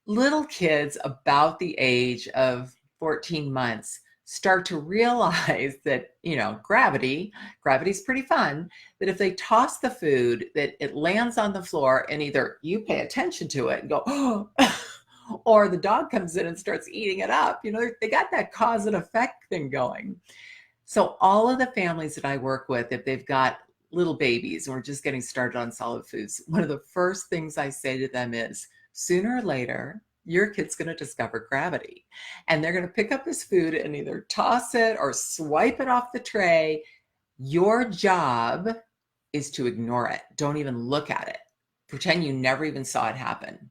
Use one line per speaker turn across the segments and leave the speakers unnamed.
Little kids about the age of 14 months start to realize that, gravity's pretty fun, that if they toss the food, that it lands on the floor and either you pay attention to it and go, oh, or the dog comes in and starts eating it up. They got that cause and effect thing going. So all of the families that I work with, if they've got little babies and we're just getting started on solid foods, one of the first things I say to them is, sooner or later, your kid's going to discover gravity. And they're going to pick up this food and either toss it or swipe it off the tray. Your job is to ignore it. Don't even look at it. Pretend you never even saw it happen.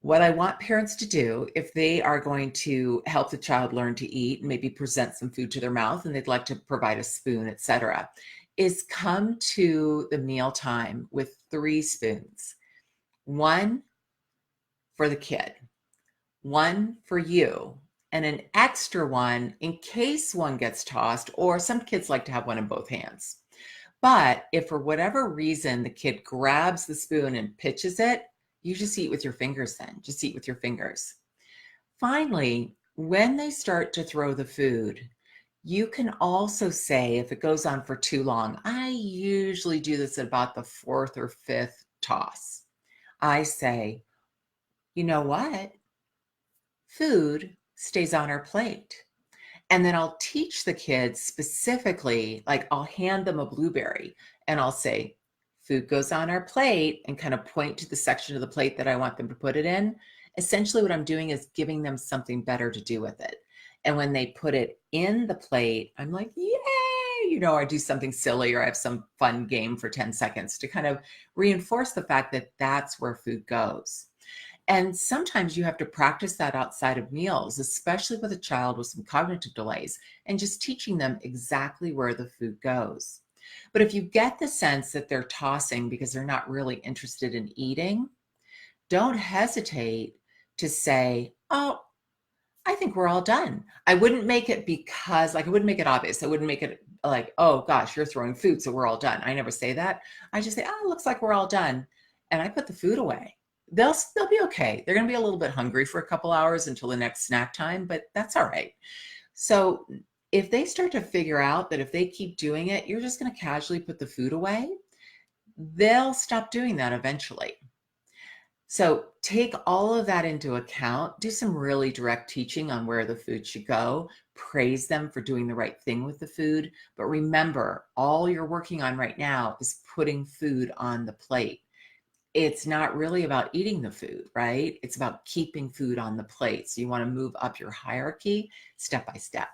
What I want parents to do, if they are going to help the child learn to eat, maybe present some food to their mouth and they'd like to provide a spoon, etc., is come to the meal time with 3 spoons. 1 for the kid, 1 for you, and an extra one in case one gets tossed, or some kids like to have one in both hands. But if for whatever reason the kid grabs the spoon and pitches it, you just eat with your fingers then. Just eat with your fingers. Finally, when they start to throw the food, you can also say, if it goes on for too long, I usually do this at about the 4th or 5th toss. I say, you know what? Food stays on our plate. And then I'll teach the kids specifically, like I'll hand them a blueberry and I'll say, food goes on our plate, and kind of point to the section of the plate that I want them to put it in. Essentially what I'm doing is giving them something better to do with it. And when they put it in the plate, I'm like, yay, I do something silly or I have some fun game for 10 seconds to kind of reinforce the fact that that's where food goes. And sometimes you have to practice that outside of meals, especially with a child with some cognitive delays, and just teaching them exactly where the food goes. But if you get the sense that they're tossing because they're not really interested in eating, don't hesitate to say, oh, I think we're all done. I wouldn't make it I wouldn't make it obvious. I wouldn't make it like, oh gosh, you're throwing food, so we're all done. I never say that. I just say, oh, it looks like we're all done. And I put the food away. They'll be okay. They're going to be a little bit hungry for a couple hours until the next snack time, but that's all right. So if they start to figure out that if they keep doing it, you're just going to casually put the food away, they'll stop doing that eventually. So take all of that into account, do some really direct teaching on where the food should go, praise them for doing the right thing with the food. But remember, all you're working on right now is putting food on the plate. It's not really about eating the food, right? It's about keeping food on the plate. So you want to move up your hierarchy step by step.